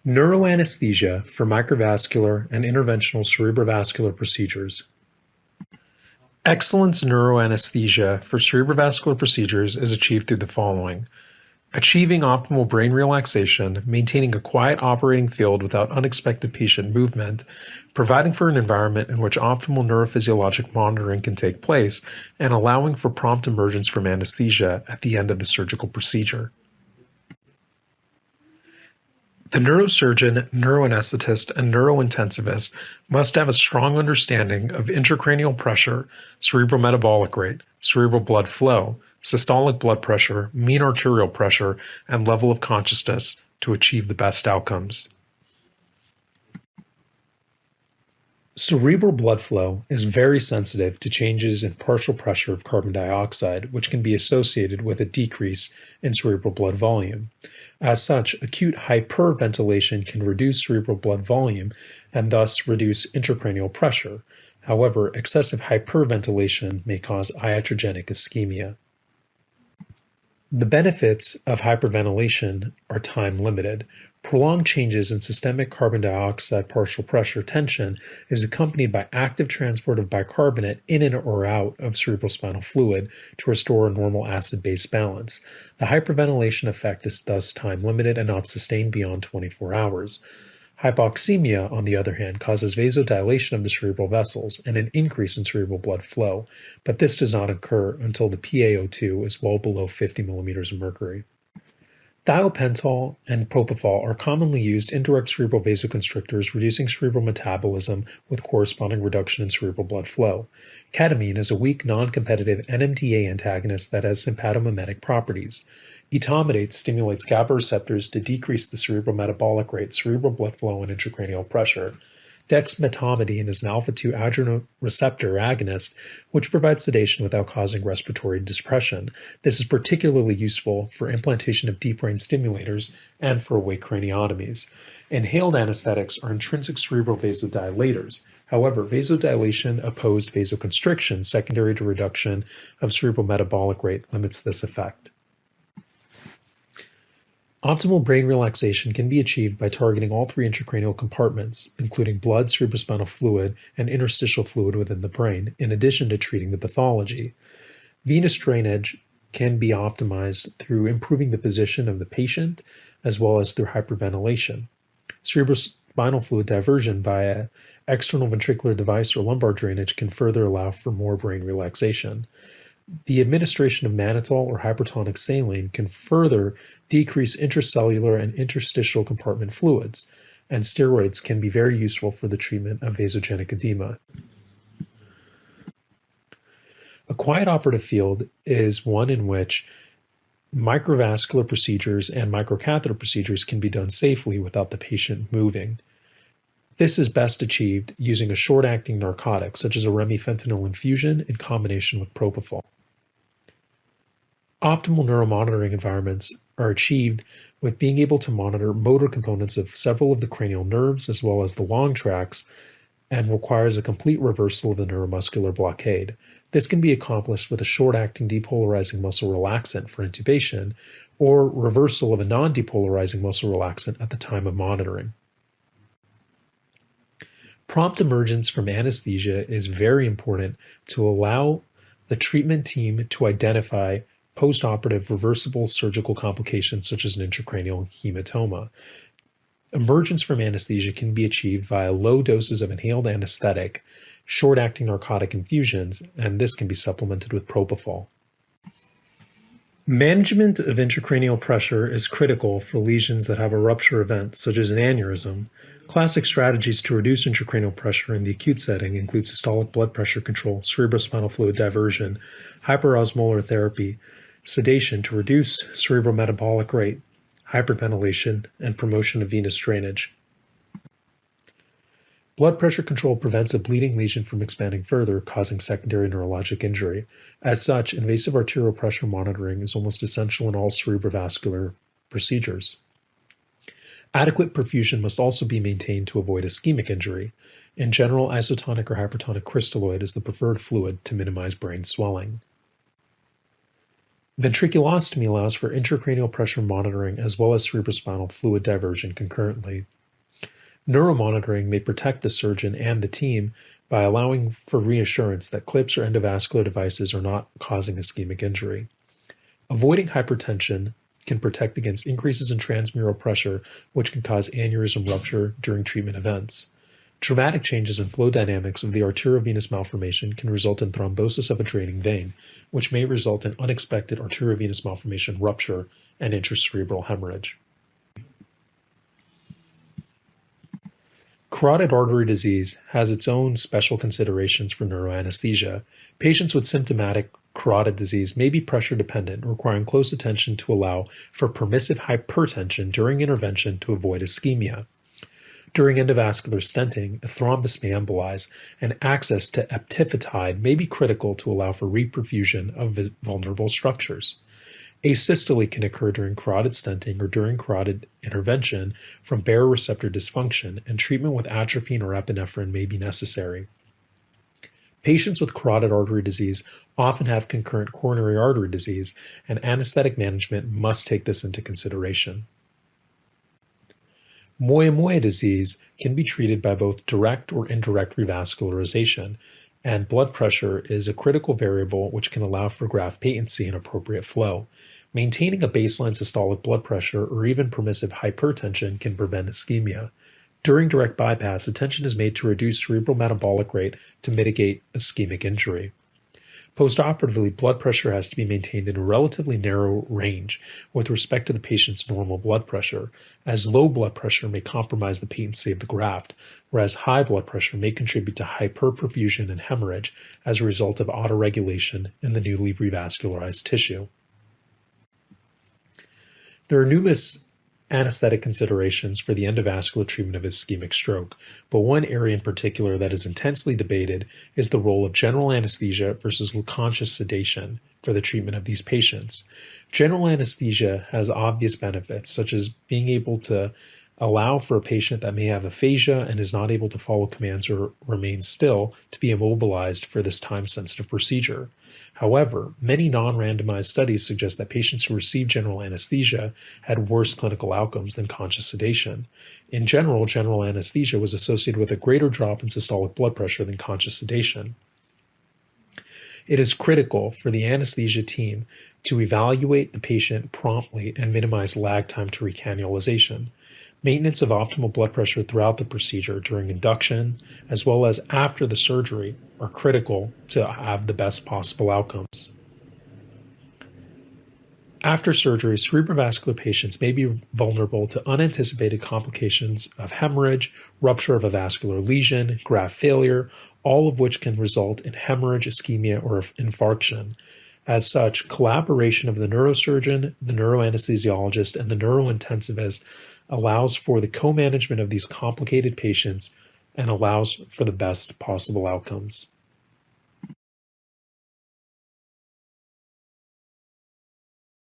Neuroanesthesia for microvascular and interventional cerebrovascular procedures. Excellence in neuroanesthesia for cerebrovascular procedures is achieved through the following: achieving optimal brain relaxation, maintaining a quiet operating field without unexpected patient movement, providing for an environment in which optimal neurophysiologic monitoring can take place, and allowing for prompt emergence from anesthesia at the end of the surgical procedure. The neurosurgeon, neuroanesthetist, and neurointensivist must have a strong understanding of intracranial pressure, cerebral metabolic rate, cerebral blood flow, systolic blood pressure, mean arterial pressure, and level of consciousness to achieve the best outcomes. Cerebral blood flow is very sensitive to changes in partial pressure of carbon dioxide, which can be associated with a decrease in cerebral blood volume. As such, acute hyperventilation can reduce cerebral blood volume and thus reduce intracranial pressure. However, excessive hyperventilation may cause iatrogenic ischemia. The benefits of hyperventilation are time-limited. Prolonged changes in systemic carbon dioxide partial pressure tension is accompanied by active transport of bicarbonate in and or out of cerebrospinal fluid to restore a normal acid-base balance. The hyperventilation effect is thus time-limited and not sustained beyond 24 hours. Hypoxemia, on the other hand, causes vasodilation of the cerebral vessels and an increase in cerebral blood flow, but this does not occur until the PaO2 is well below 50 millimeters of mercury. Thiopental and propofol are commonly used indirect cerebral vasoconstrictors, reducing cerebral metabolism with corresponding reduction in cerebral blood flow. Ketamine is a weak, non-competitive NMDA antagonist that has sympathomimetic properties. Etomidate stimulates GABA receptors to decrease the cerebral metabolic rate, cerebral blood flow, and intracranial pressure. Dexmedetomidine is an alpha-2 adrenergic receptor agonist, which provides sedation without causing respiratory depression. This is particularly useful for implantation of deep brain stimulators and for awake craniotomies. Inhaled anesthetics are intrinsic cerebral vasodilators. However, vasodilation opposed vasoconstriction, secondary to reduction of cerebral metabolic rate, limits this effect. Optimal brain relaxation can be achieved by targeting all three intracranial compartments, including blood, cerebrospinal fluid, and interstitial fluid within the brain, in addition to treating the pathology. Venous drainage can be optimized through improving the position of the patient, as well as through hyperventilation. Cerebrospinal fluid diversion via external ventricular device or lumbar drainage can further allow for more brain relaxation. The administration of mannitol or hypertonic saline can further decrease intracellular and interstitial compartment fluids, and steroids can be very useful for the treatment of vasogenic edema. A quiet operative field is one in which microvascular procedures and microcatheter procedures can be done safely without the patient moving. This is best achieved using a short-acting narcotic, such as a remifentanil infusion in combination with propofol. Optimal neuromonitoring environments are achieved with being able to monitor motor components of several of the cranial nerves as well as the long tracts, and requires a complete reversal of the neuromuscular blockade. This can be accomplished with a short-acting depolarizing muscle relaxant for intubation or reversal of a non-depolarizing muscle relaxant at the time of monitoring. Prompt emergence from anesthesia is very important to allow the treatment team to identify postoperative reversible surgical complications such as an intracranial hematoma. Emergence from anesthesia can be achieved via low doses of inhaled anesthetic, short-acting narcotic infusions, and this can be supplemented with propofol. Management of intracranial pressure is critical for lesions that have a rupture event, such as an aneurysm. Classic strategies to reduce intracranial pressure in the acute setting include systolic blood pressure control, cerebrospinal fluid diversion, hyperosmolar therapy, sedation to reduce cerebral metabolic rate, hyperventilation, and promotion of venous drainage. Blood pressure control prevents a bleeding lesion from expanding further, causing secondary neurologic injury. As such, invasive arterial pressure monitoring is almost essential in all cerebrovascular procedures. Adequate perfusion must also be maintained to avoid ischemic injury. In general, isotonic or hypertonic crystalloid is the preferred fluid to minimize brain swelling. Ventriculostomy allows for intracranial pressure monitoring as well as cerebrospinal fluid diversion concurrently. Neuromonitoring may protect the surgeon and the team by allowing for reassurance that clips or endovascular devices are not causing ischemic injury. Avoiding hypertension can protect against increases in transmural pressure, which can cause aneurysm rupture during treatment events. Dramatic changes in flow dynamics of the arteriovenous malformation can result in thrombosis of a draining vein, which may result in unexpected arteriovenous malformation rupture and intracerebral hemorrhage. Carotid artery disease has its own special considerations for neuroanesthesia. Patients with symptomatic carotid disease may be pressure dependent, requiring close attention to allow for permissive hypertension during intervention to avoid ischemia. During endovascular stenting, a thrombus may embolize, and access to eptifiotide may be critical to allow for reperfusion of vulnerable structures. Asystole can occur during carotid stenting or during carotid intervention from baroreceptor dysfunction, and treatment with atropine or epinephrine may be necessary. Patients with carotid artery disease often have concurrent coronary artery disease, and anesthetic management must take this into consideration. Moyamoya disease can be treated by both direct or indirect revascularization, and blood pressure is a critical variable which can allow for graft patency and appropriate flow. Maintaining a baseline systolic blood pressure or even permissive hypertension can prevent ischemia. During direct bypass, attention is made to reduce cerebral metabolic rate to mitigate ischemic injury. Postoperatively, blood pressure has to be maintained in a relatively narrow range with respect to the patient's normal blood pressure, as low blood pressure may compromise the patency of the graft, whereas high blood pressure may contribute to hyperperfusion and hemorrhage as a result of autoregulation in the newly revascularized tissue. There are numerous anesthetic considerations for the endovascular treatment of ischemic stroke, but one area in particular that is intensely debated is the role of general anesthesia versus conscious sedation for the treatment of these patients. General anesthesia has obvious benefits, such as being able to allow for a patient that may have aphasia and is not able to follow commands or remain still to be immobilized for this time-sensitive procedure. However, many non-randomized studies suggest that patients who received general anesthesia had worse clinical outcomes than conscious sedation. In general, general anesthesia was associated with a greater drop in systolic blood pressure than conscious sedation. It is critical for the anesthesia team to evaluate the patient promptly and minimize lag time to recanalization. Maintenance of optimal blood pressure throughout the procedure during induction, as well as after the surgery, are critical to have the best possible outcomes. After surgery, cerebrovascular patients may be vulnerable to unanticipated complications of hemorrhage, rupture of a vascular lesion, graft failure, all of which can result in hemorrhage, ischemia, or infarction. As such, collaboration of the neurosurgeon, the neuroanesthesiologist, and the neurointensivist allows for the co-management of these complicated patients and allows for the best possible outcomes.